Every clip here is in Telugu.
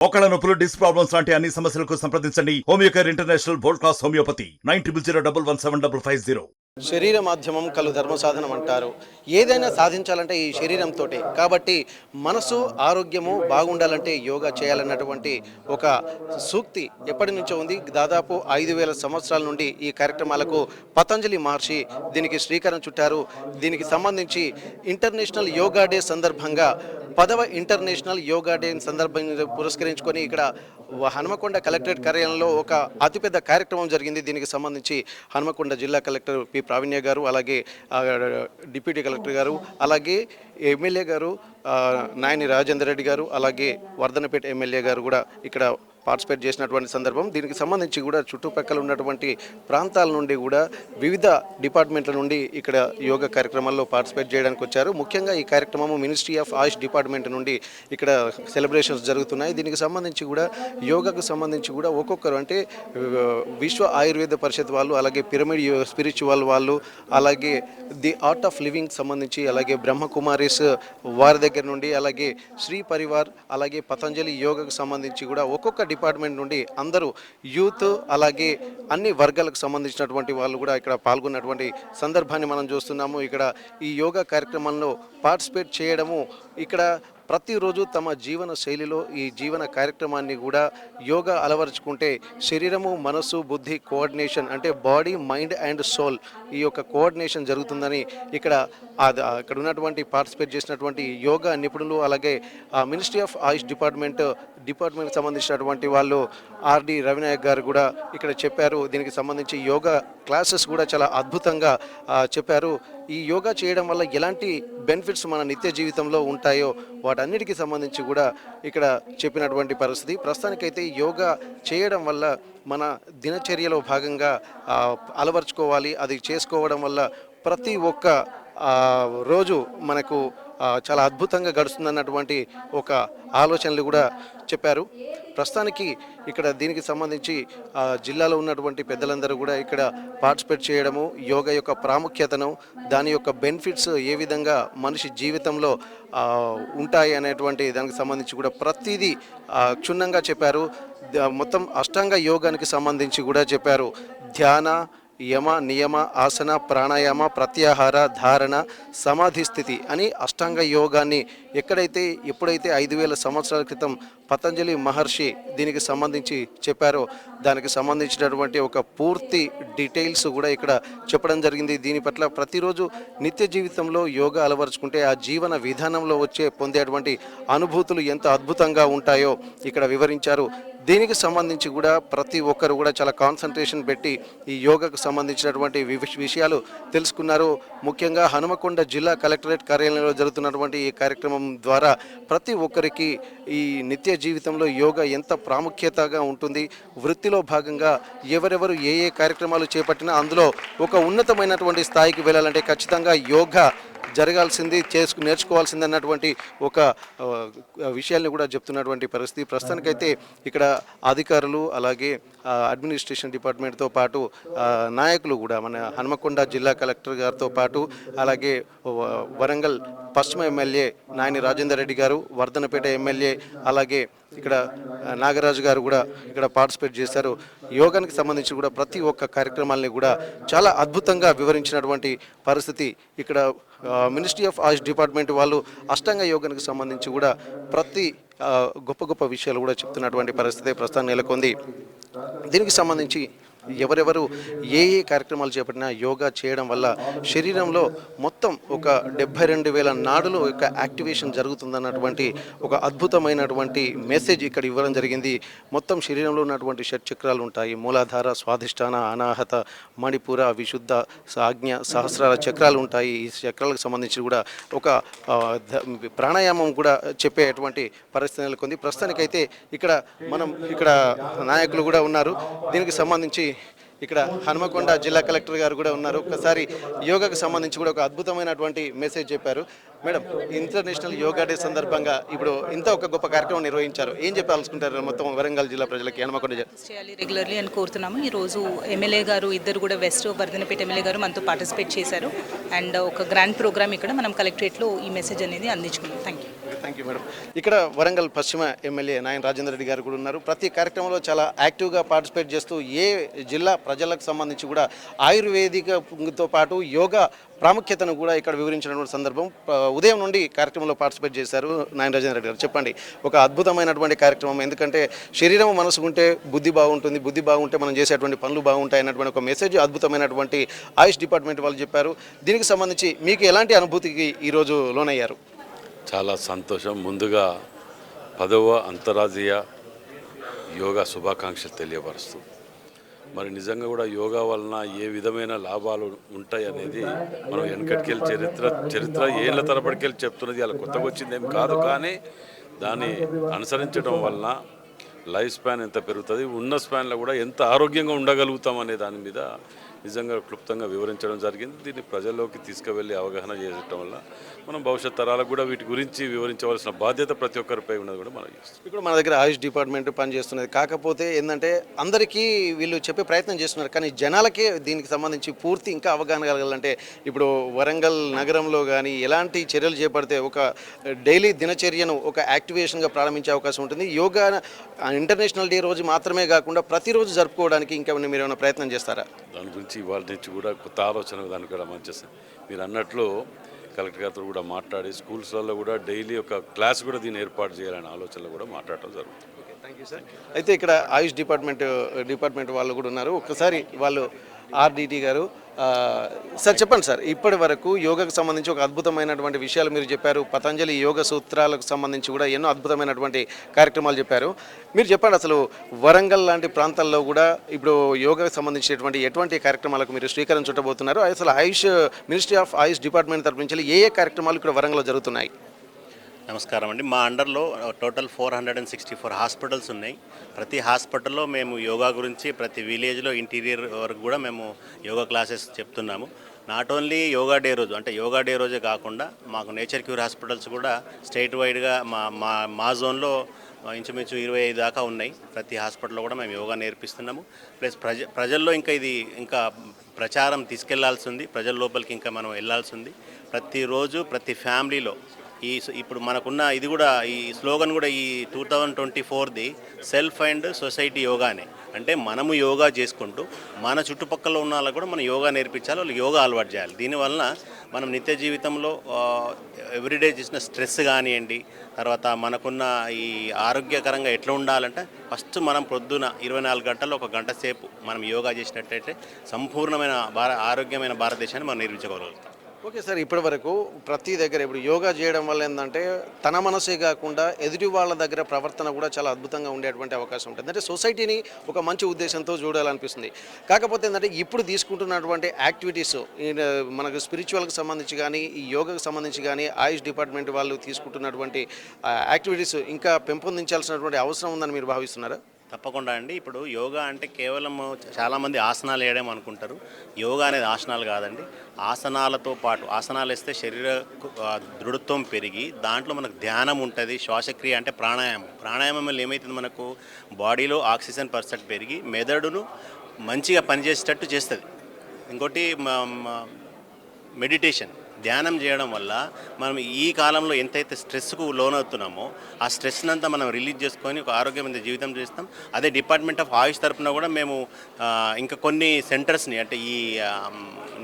మోకాళ్ళ నొప్పులు, డిస్క్ ప్రాబ్లమ్స్ లాంటి అన్ని సమస్యలకు సంప్రదించండి Homeocare international world class homeopathy 9001171550. శరీర మాధ్యమం కలు ధర్మ సాధనం అంటారు. ఏదైనా సాధించాలంటే ఈ శరీరంతోటే. కాబట్టి మనసు ఆరోగ్యము బాగుండాలంటే యోగా చేయాలన్నటువంటి ఒక సూక్తి ఎప్పటి నుంచో ఉంది. దాదాపు 5000 సంవత్సరాల నుండి ఈ కార్యక్రమాలకు పతంజలి మహర్షి దీనికి శ్రీకారం చుట్టారు. దీనికి సంబంధించి ఇంటర్నేషనల్ యోగా డే సందర్భంగా 10వ ఇంటర్నేషనల్ యోగా డే సందర్భంగా పురస్కరించుకొని ఇక్కడ హనుమకొండ కలెక్టరేట్ కార్యాలయంలో ఒక అతిపెద్ద కార్యక్రమం జరిగింది. దీనికి సంబంధించి హనుమకొండ జిల్లా కలెక్టర్ పి ప్రావీణ్య గారు, అలాగే డిప్యూటీ కలెక్టర్ గారు, అలాగే ఎమ్మెల్యే గారు నాయని రాజేందర్ రెడ్డి గారు, అలాగే వర్ధనపేట ఎమ్మెల్యే గారు కూడా ఇక్కడ పార్టిసిపేట్ చేసినటువంటి సందర్భం. దీనికి సంబంధించి కూడా చుట్టుపక్కల ఉన్నటువంటి ప్రాంతాల నుండి కూడా వివిధ డిపార్ట్మెంట్ల నుండి ఇక్కడ యోగా కార్యక్రమాల్లో పార్టిసిపేట్ చేయడానికి వచ్చారు. ముఖ్యంగా ఈ కార్యక్రమం మినిస్ట్రీ ఆఫ్ ఆయుష్ డిపార్ట్మెంట్ నుండి ఇక్కడ సెలబ్రేషన్స్ జరుగుతున్నాయి. దీనికి సంబంధించి కూడా యోగాకు సంబంధించి కూడా ఒక్కొక్కరు అంటే విశ్వ ఆయుర్వేద పరిషత్ వాళ్ళు, అలాగే పిరమిడ్ స్పిరిచువల్ వాళ్ళు, అలాగే ది ఆర్ట్ ఆఫ్ లివింగ్ సంబంధించి, అలాగే బ్రహ్మకుమారీస్ వారి దగ్గర నుండి, అలాగే శ్రీ పరివార్, అలాగే పతంజలి యోగాకు సంబంధించి కూడా ఒక్కొక్క డిపార్ట్మెంట్ నుండి అందరూ యూత్, అలాగే అన్ని వర్గాలకు సంబంధించినటువంటి వాళ్ళు కూడా ఇక్కడ పాల్గొన్నటువంటి సందర్భాన్ని మనం చూస్తున్నాము. ఇక్కడ ఈ యోగా కార్యక్రమంలో పార్టిసిపేట్ చేయడము, ఇక్కడ ప్రతిరోజు తమ జీవన శైలిలో ఈ జీవన కార్యక్రమాన్ని కూడా యోగా అలవరుచుకుంటే శరీరము, మనసు, బుద్ధి కోఆర్డినేషన్ అంటే బాడీ, మైండ్ అండ్ సోల్ ఈ యొక్క కోఆర్డినేషన్ జరుగుతుందని ఇక్కడ ఉన్నటువంటి పార్టిసిపేట్ చేసినటువంటి యోగా నిపుణులు, అలాగే మినిస్ట్రీ ఆఫ్ ఆయుష్ డిపార్ట్మెంట్కి సంబంధించినటువంటి వాళ్ళు ఆర్డి రవినాయక్ గారు కూడా ఇక్కడ చెప్పారు. దీనికి సంబంధించి యోగా క్లాసెస్ కూడా చాలా అద్భుతంగా చెప్పారు. ఈ యోగా చేయడం వల్ల ఎలాంటి బెనిఫిట్స్ మన నిత్య జీవితంలో ఉంటాయో వాటన్నిటికీ సంబంధించి కూడా ఇక్కడ చెప్పినటువంటి పరిస్థితి. ప్రస్తుతానికైతే యోగా చేయడం వల్ల మన దినచర్యలో భాగంగా అలవర్చుకోవాలి. అది చేసుకోవడం వల్ల ప్రతి ఒక్క రోజు మనకు చాలా అద్భుతంగా గడుస్తుందన్నటువంటి ఒక ఆలోచనలు కూడా చెప్పారు. ప్రస్తుతానికి ఇక్కడ దీనికి సంబంధించి జిల్లాలో ఉన్నటువంటి పెద్దలందరూ కూడా ఇక్కడ పార్టిసిపేట్ చేయడము, యోగా యొక్క ప్రాముఖ్యతను, దాని యొక్క బెనిఫిట్స్ ఏ విధంగా మనిషి జీవితంలో ఉంటాయి అనేటువంటి దానికి సంబంధించి కూడా ప్రతిదీ క్షుణ్ణంగా చెప్పారు. మొత్తం అష్టాంగ యోగానికి సంబంధించి కూడా చెప్పారు. ధ్యాన, యమ, నియమ, ఆసన, ప్రాణాయామ, ప్రత్యాహార, ధారణ, సమాధి స్థితి అని అష్టాంగ యోగాన్ని ఎప్పుడైతే 5000 సంవత్సరాల క్రితం పతంజలి మహర్షి దీనికి సంబంధించి చెప్పారో దానికి సంబంధించినటువంటి ఒక పూర్తి డీటెయిల్స్ కూడా ఇక్కడ చెప్పడం జరిగింది. దీని పట్ల ప్రతిరోజు నిత్య జీవితంలో యోగా అలవరుచుకుంటే ఆ జీవన విధానంలో పొందేటువంటి అనుభూతులు ఎంత అద్భుతంగా ఉంటాయో ఇక్కడ వివరించారు. దీనికి సంబంధించి కూడా ప్రతి ఒక్కరు కూడా చాలా కాన్సన్ట్రేషన్ పెట్టి ఈ యోగాకు సంబంధించినటువంటి విషయాలు తెలుసుకున్నారు. ముఖ్యంగా హనుమకొండ జిల్లా కలెక్టరేట్ కార్యాలయంలో జరుగుతున్నటువంటి ఈ కార్యక్రమం ద్వారా ప్రతి ఒక్కరికి ఈ నిత్య జీవితంలో యోగా ఎంత ప్రాముఖ్యతగా ఉంటుంది, వృత్తిలో భాగంగా ఎవరెవరు ఏ కార్యక్రమాలు చేపట్టినా అందులో ఒక ఉన్నతమైనటువంటి స్థాయికి వెళ్ళాలంటే ఖచ్చితంగా యోగా జరగాల్సింది, నేర్చుకోవాల్సింది అన్నటువంటి ఒక విషయాన్ని కూడా చెప్తున్నటువంటి పరిస్థితి. ప్రస్తుతానికైతే ఇక్కడ అధికారులు, అలాగే అడ్మినిస్ట్రేషన్ డిపార్ట్మెంట్తో పాటు నాయకులు కూడా మన హనుమకొండ జిల్లా కలెక్టర్ గారితో పాటు, అలాగే వరంగల్ పశ్చిమ ఎమ్మెల్యే నాయని రాజేందర్ రెడ్డి గారు, వర్ధనపేట ఎమ్మెల్యే, అలాగే ఇక్కడ నాగరాజు గారు కూడా ఇక్కడ పార్టిసిపేట్ చేశారు. యోగానికి సంబంధించి కూడా ప్రతి ఒక్క కార్యక్రమాలని కూడా చాలా అద్భుతంగా వివరించినటువంటి పరిస్థితి. ఇక్కడ మినిస్ట్రీ ఆఫ్ ఆయుష్ డిపార్ట్మెంట్ వాళ్ళు అష్టాంగ యోగానికి సంబంధించి కూడా ప్రతి గొప్ప విషయాలు కూడా చెప్తున్నటువంటి పరిస్థితి ప్రస్తుతం నెలకొంది. దీనికి సంబంధించి ఎవరెవరు ఏ కార్యక్రమాలు చేపట్టినా యోగా చేయడం వల్ల శరీరంలో మొత్తం ఒక 72,000 నాడులు యొక్క యాక్టివేషన్ జరుగుతుందన్నటువంటి ఒక అద్భుతమైనటువంటి మెసేజ్ ఇక్కడ ఇవ్వడం జరిగింది. మొత్తం శరీరంలో ఉన్నటువంటి షట్చక్రాలు ఉంటాయి. మూలాధార, స్వాధిష్టాన, అనాహత, మణిపూర, విశుద్ధ, ఆజ్ఞ, సహస్రాల చక్రాలు ఉంటాయి. ఈ చక్రాలకు సంబంధించి కూడా ఒక ప్రాణాయామం కూడా చెప్పేటువంటి పరిస్థితి నెలకొంది. ప్రస్తుతానికైతే ఇక్కడ నాయకులు కూడా ఉన్నారు. దీనికి సంబంధించి ఇక్కడ హనుమకొండ జిల్లా కలెక్టర్ గారు కూడా ఉన్నారు. ఒకసారి యోగాకు సంబంధించి కూడా ఒక అద్భుతమైనటువంటి మెసేజ్ చెప్పారు. మేడం, ఇంటర్నేషనల్ యోగా డే సందర్భంగా ఇప్పుడు ఇంత ఒక గొప్ప కార్యక్రమం నిర్వహించారు. ఏం చెప్పాలనుకుంటారు మొత్తం వరంగల్ జిల్లా ప్రజలకి, హనుమకొండ చేయాలి రెగ్యులర్లీ అని కోరుతున్నాము. ఈరోజు ఎమ్మెల్యే గారు ఇద్దరు కూడా వెస్ట్ వర్ధనపేట ఎమ్మెల్యే గారు మనతో పార్టిసిపేట్ చేశారు. అండ్ ఒక గ్రాండ్ ప్రోగ్రామ్ ఇక్కడ మనం కలెక్టరేట్లో ఈ మెసేజ్ అనేది అందించుకున్నాం. Thank you. Thank you madam. ఇక్కడ వరంగల్ పశ్చిమ ఎమ్మెల్యే నాయన రాజేందర్ రెడ్డి గారు కూడా ఉన్నారు. ప్రతి కార్యక్రమంలో చాలా యాక్టివ్గా పార్టిసిపేట్ చేస్తూ ఏ జిల్లా ప్రజలకు సంబంధించి కూడా ఆయుర్వేదికతో పాటు యోగా ప్రాముఖ్యతను కూడా ఇక్కడ వివరించినటువంటి సందర్భం. ఉదయం నుండి కార్యక్రమంలో పార్టిసిపేట్ చేశారు నాయన రాజేందర్ రెడ్డి గారు. చెప్పండి, ఒక అద్భుతమైనటువంటి కార్యక్రమం. ఎందుకంటే శరీరం మనసు ఉంటే బుద్ధి బాగుంటుంది, బుద్ధి బాగుంటే మనం చేసేటువంటి పనులు బాగుంటాయి అన్నటువంటి ఒక మెసేజ్ అద్భుతమైనటువంటి ఆయుష్ డిపార్ట్మెంట్ వాళ్ళు చెప్పారు. దీనికి సంబంధించి మీకు ఎలాంటి అనుభూతికి ఈరోజు లోనయ్యారు? చాలా సంతోషం. ముందుగా 10వ అంతర్జాతీయ యోగా శుభాకాంక్షలు తెలియపరుస్తూ, మరి నిజంగా కూడా యోగా వలన ఏ విధమైన లాభాలు ఉంటాయి అనేది మనం వెనకటికెళ్ళి చరిత్ర ఏళ్ళ తరబడికెళ్ళి చెప్తున్నది, అలా కొత్తగా వచ్చింది ఏం కాదు. కానీ దాన్ని అనుసరించడం వలన లైఫ్ స్పాన్ ఎంత పెరుగుతుంది, ఉన్న స్పాన్లో కూడా ఎంత ఆరోగ్యంగా ఉండగలుగుతాం అనే దాని మీద నిజంగా క్లుప్తంగా వివరించడం జరిగింది. దీన్ని ప్రజల్లోకి తీసుకువెళ్ళి అవగాహన చేయడం వల్ల మనం భవిష్యత్ తరాలకు కూడా వీటి గురించి వివరించవలసిన బాధ్యత ప్రతి ఒక్కరిపై ఉన్నది కూడా మనం చేస్తాం. ఇప్పుడు మన దగ్గర ఆయుష్ డిపార్ట్మెంట్ పనిచేస్తున్నది. కాకపోతే ఏంటంటే అందరికీ వీళ్ళు చెప్పే ప్రయత్నం చేస్తున్నారు, కానీ జనాలకే దీనికి సంబంధించి పూర్తి ఇంకా అవగాహన కలగాలంటే ఇప్పుడు వరంగల్ నగరంలో కానీ ఎలాంటి చర్యలు చేపడితే ఒక డైలీ దినచర్యను ఒక యాక్టివేషన్గా ప్రారంభించే అవకాశం ఉంటుంది. యోగా ఇంటర్నేషనల్ డే రోజు మాత్రమే కాకుండా ప్రతిరోజు జరుపుకోవడానికి ఇంకా మీరు ఏమైనా ప్రయత్నం చేస్తారా? దాని గురించి ఇవాళ నుంచి కూడా కొత్త ఆలోచన దానికి కూడా మంచి మీరు అన్నట్లు కలెక్టర్ గారితో కూడా మాట్లాడి స్కూల్స్లలో కూడా డైలీ ఒక క్లాస్ కూడా దీన్ని ఏర్పాటు చేయాలనే ఆలోచనలో కూడా మాట్లాడటం జరుగుతుంది. Thank you sir. అయితే ఇక్కడ ఆయుష్ డిపార్ట్మెంట్ వాళ్ళు కూడా ఉన్నారు. ఒకసారి వాళ్ళు ఆర్డిటి గారు సార్ చెప్పండి సార్, ఇప్పటి వరకు యోగాకు సంబంధించి ఒక అద్భుతమైనటువంటి విషయాలు మీరు చెప్పారు. పతంజలి యోగ సూత్రాలకు సంబంధించి కూడా ఎన్నో అద్భుతమైనటువంటి కార్యక్రమాలు చెప్పారు. మీరు చెప్పండి, అసలు వరంగల్ లాంటి ప్రాంతాల్లో కూడా ఇప్పుడు యోగాకు సంబంధించినటువంటి ఎటువంటి కార్యక్రమాలకు మీరు శ్రీకారం చుట్టబోతున్నారు? అసలు ఆయుష్ మినిస్ట్రీ ఆఫ్ ఆయుష్ డిపార్ట్మెంట్ తరపు నుంచి ఏ కార్యక్రమాలు ఇక్కడ వరంగల్లో జరుగుతున్నాయి? నమస్కారం అండి. మా అండర్లో టోటల్ 464 హాస్పిటల్స్ ఉన్నాయి. ప్రతి హాస్పిటల్లో మేము యోగా గురించి ప్రతి విలేజ్లో ఇంటీరియర్ వరకు కూడా మేము యోగా క్లాసెస్ చెప్తున్నాము. నాట్ ఓన్లీ యోగా డే రోజు, అంటే యోగా డే రోజే కాకుండా మాకు నేచర్ క్యూర్ హాస్పిటల్స్ కూడా స్టేట్ వైడ్గా మా జోన్లో ఇంచుమించు 25 దాకా ఉన్నాయి. ప్రతి హాస్పిటల్లో కూడా మేము యోగా నేర్పిస్తున్నాము. ప్లస్ ప్రజల్లో ఇంకా ప్రచారం తీసుకెళ్లాల్సి ఉంది. ప్రజల లోపలికి ఇంకా మనం వెళ్ళాల్సి ఉంది. ప్రతిరోజు ప్రతి ఫ్యామిలీలో ఇప్పుడు మనకున్న ఇది కూడా ఈ స్లోగన్ కూడా ఈ 2024ది సెల్ఫ్ అండ్ సొసైటీ యోగానే. అంటే మనము యోగా చేసుకుంటూ మన చుట్టుపక్కల ఉన్న వాళ్ళకు కూడా మనం యోగా నేర్పించాలి, వాళ్ళు యోగా అలవాటు చేయాలి. దీనివల్ల మనం నిత్య జీవితంలో ఎవ్రీడే చేసిన స్ట్రెస్ కానివ్వండి, తర్వాత మనకున్న ఈ ఆరోగ్యకరంగా ఎట్లా ఉండాలంటే ఫస్ట్ మనం పొద్దున 24 గంటల్లో 1 గంట సేపు మనం యోగా చేసినట్టయితే సంపూర్ణమైన ఆరోగ్యమైన భారతదేశాన్ని మనం నిర్మించగలుగుతాం. ఓకే సార్, ఇప్పటి వరకు ప్రతి దగ్గర ఇప్పుడు యోగా చేయడం వల్ల ఏంటంటే తన మనసే కాకుండా ఎదుటి వాళ్ళ దగ్గర ప్రవర్తన కూడా చాలా అద్భుతంగా ఉండేటువంటి అవకాశం ఉంటుంది. అంటే సొసైటీని ఒక మంచి ఉద్దేశంతో చూడాలనిపిస్తుంది. కాకపోతే ఏంటంటే ఇప్పుడు తీసుకుంటున్నటువంటి యాక్టివిటీస్ మనకు స్పిరిచువల్కి సంబంధించి కానీ ఈ యోగాకు సంబంధించి కానీ ఆయుష్ డిపార్ట్మెంట్ వాళ్ళు తీసుకుంటున్నటువంటి యాక్టివిటీస్ ఇంకా పెంపొందించాల్సినటువంటి అవసరం ఉందని మీరు భావిస్తున్నారా? తప్పకుండా అండి. ఇప్పుడు యోగా అంటే కేవలం చాలామంది ఆసనాలు వేయడం అనుకుంటారు. యోగా అనేది ఆసనాలు కాదండి. ఆసనాలతో పాటు ఆసనాలు వేస్తే శరీర దృఢత్వం పెరిగి దాంట్లో మనకు ధ్యానం ఉంటుంది, శ్వాసక్రియ అంటే ప్రాణాయామం వల్ల ఏమవుతుంది, మనకు బాడీలో ఆక్సిజన్ పర్సెంట్ పెరిగి మెదడును మంచిగా పనిచేసేటట్టు చేస్తుంది. ఇంకోటి మెడిటేషన్, ధ్యానం చేయడం వల్ల మనం ఈ కాలంలో ఎంతైతే స్ట్రెస్కు లోనవుతున్నామో ఆ స్ట్రెస్నంతా మనం రిలీజ్ చేసుకొని ఒక ఆరోగ్యమైన జీవితం చేస్తాం. అదే డిపార్ట్మెంట్ ఆఫ్ ఆయుష్ తరఫున కూడా మేము ఇంకా కొన్ని సెంటర్స్ని, అంటే ఈ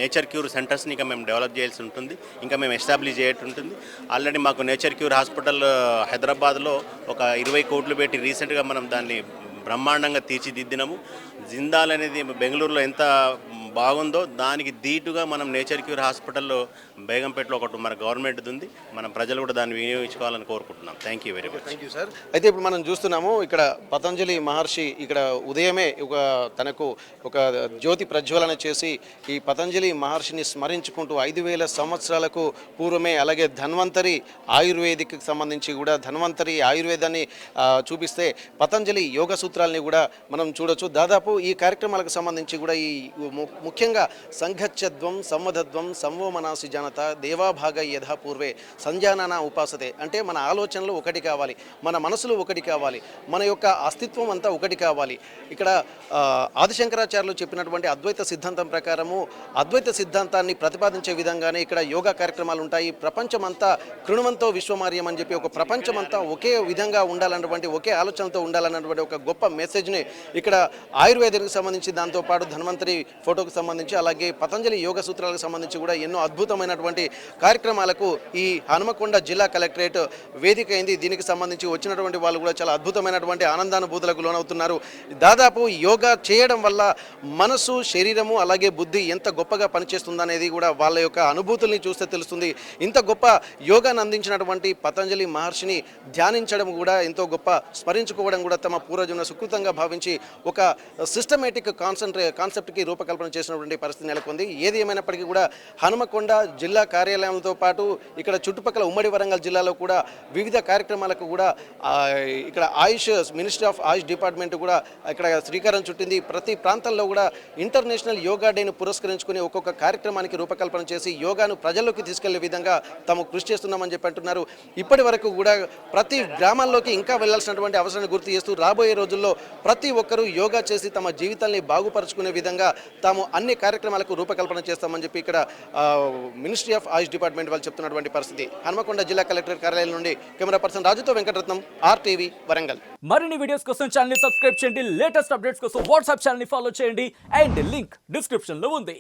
నేచర్ క్యూర్ సెంటర్స్ని ఇంకా మేము డెవలప్ చేయాల్సి ఉంటుంది, ఇంకా మేము ఎస్టాబ్లిష్ చేయటం ఉంటుంది. ఆల్రెడీ మాకు నేచర్ క్యూర్ హాస్పిటల్ హైదరాబాద్లో ఒక 20 కోట్లు పెట్టి రీసెంట్గా మనం దాన్ని బ్రహ్మాండంగా తీర్చిదిద్దినాము. జిందాల్ అనేది బెంగళూరులో ఎంత బాగుందో దానికి ధీటుగా మనం నేచర్ క్యూర్ హాస్పిటల్లో బేగంపేటలో ఒకటి మన గవర్నమెంట్ది ఉంది. మనం ప్రజలు కూడా దాన్ని వినియోగించుకోవాలని కోరుకుంటున్నాం. Thank you very much. Thank you sir. అయితే ఇప్పుడు మనం చూస్తున్నాము ఇక్కడ పతంజలి మహర్షి ఇక్కడ ఉదయమే తనకు ఒక జ్యోతి ప్రజ్వలన చేసి ఈ పతంజలి మహర్షిని స్మరించుకుంటూ 5000 సంవత్సరాలకు పూర్వమే, అలాగే ధన్వంతరి ఆయుర్వేదికి సంబంధించి కూడా ధన్వంతరి ఆయుర్వేదాన్ని చూపిస్తే పతంజలి యోగ సూత్రాలని కూడా మనం చూడొచ్చు. దాదాపు ఈ కార్యక్రమాలకు సంబంధించి కూడా ఈ ముఖ్యంగా సంఘచ్చద్వం సంవధద్వం సంవోమనాసి జన జానత దేవాభాగ యథా పూర్వే సంజానన ఉపాసతే. అంటే మన ఆలోచనలు ఒకటి కావాలి, మన మనసులు ఒకటి కావాలి, మన యొక్క అస్తిత్వం అంతా ఒకటి కావాలి. ఇక్కడ ఆదిశంకరాచార్యులు చెప్పినటువంటి అద్వైత సిద్ధాంతం ప్రకారము అద్వైత సిద్ధాంతాన్ని ప్రతిపాదించే విధంగానే ఇక్కడ యోగా కార్యక్రమాలు ఉంటాయి. ప్రపంచమంతా కృణవంతో విశ్వమార్యం అని చెప్పి ఒక ప్రపంచమంతా ఒకే విధంగా ఉండాలన్నటువంటి, ఒకే ఆలోచనతో ఉండాలన్నటువంటి ఒక గొప్ప మెసేజ్ని ఇక్కడ ఆయుర్వేదానికి సంబంధించి, దాంతోపాటు ధన్వంతరి ఫోటోకి సంబంధించి, అలాగే పతంజలి యోగ సూత్రాలకు సంబంధించి కూడా ఎన్నో అద్భుతమైనటువంటి కార్యక్రమాలకు ఈ హనుమకొండ జిల్లా కలెక్టరేట్ వేదిక అయింది. దీనికి సంబంధించి వచ్చినటువంటి వాళ్ళు కూడా చాలా అద్భుతమైనటువంటి ఆనందానుభూతులకు లోనవుతున్నారు. దాదాపు యోగా చేయడం వల్ల మనసు, శరీరము అలాగే బుద్ధి ఎంత గొప్పగా పనిచేస్తుందనేది కూడా వాళ్ళ యొక్క అనుభూతుల్ని చూస్తే తెలుస్తుంది. ఇంత గొప్ప యోగాను అందించినటువంటి పతంజలి మహర్షిని ధ్యానించడం కూడా ఎంతో గొప్ప, స్మరించుకోవడం కూడా తమ పూర్వజన్మ సుకృతంగా భావించి ఒక సిస్టమేటిక్ కాన్సెప్ట్కి రూపకల్పన చేసినటువంటి పరిస్థితి నెలకొంది. ఏది ఏమైనప్పటికీ కూడా హనుమకొండ జిల్లా కార్యాలయంతో పాటు ఇక్కడ చుట్టుపక్కల ఉమ్మడి వరంగల్ జిల్లాలో కూడా వివిధ కార్యక్రమాలకు కూడా ఇక్కడ మినిస్ట్రీ ఆఫ్ ఆయుష్ డిపార్ట్మెంట్ కూడా ఇక్కడ శ్రీకారం చుట్టింది. ప్రతి ప్రాంతాల్లో కూడా ఇంటర్నేషనల్ యోగా డేను పురస్కరించుకుని ఒక్కొక్క కార్యక్రమానికి రూపకల్పన చేసి యోగాను ప్రజల్లోకి తీసుకెళ్లే విధంగా తాము కృషి చేస్తున్నామని చెప్పి అంటున్నారు. ఇప్పటి వరకు కూడా ప్రతి గ్రామాల్లోకి ఇంకా వెళ్లాల్సినటువంటి అవసరాన్ని గుర్తు చేస్తూ రాబోయే రోజుల్లో ప్రతి ఒక్కరూ యోగా చేసి తమ జీవితాన్ని బాగుపరుచుకునే విధంగా తాము అన్ని కార్యక్రమాలకు రూపకల్పన చేస్తామని చెప్పి ఇక్కడ మినిస్ట్రీ ఆఫ్ ఆయుష్ డిపార్ట్మెంట్ వాళ్ళు చెప్తున్నటువంటి పరిస్థితి. హనుమకొండ జిల్లా కలెక్టర్ కార్యాలయం నుండి కెమెరా పర్సన్ రాజుతో వెంకటరత్నం, RTV వరంగల్. మరిన్ని వీడియోస్ కోసం ఛానల్ ని సబ్స్క్రైబ్ చేయండి, లేటెస్ట్ అప్డేట్స్ కోసం వాట్సాప్ ఛానల్ ని ఫాలో చేయండి అండ్ లింక్ డిస్క్రిప్షన్ లో ఉంది.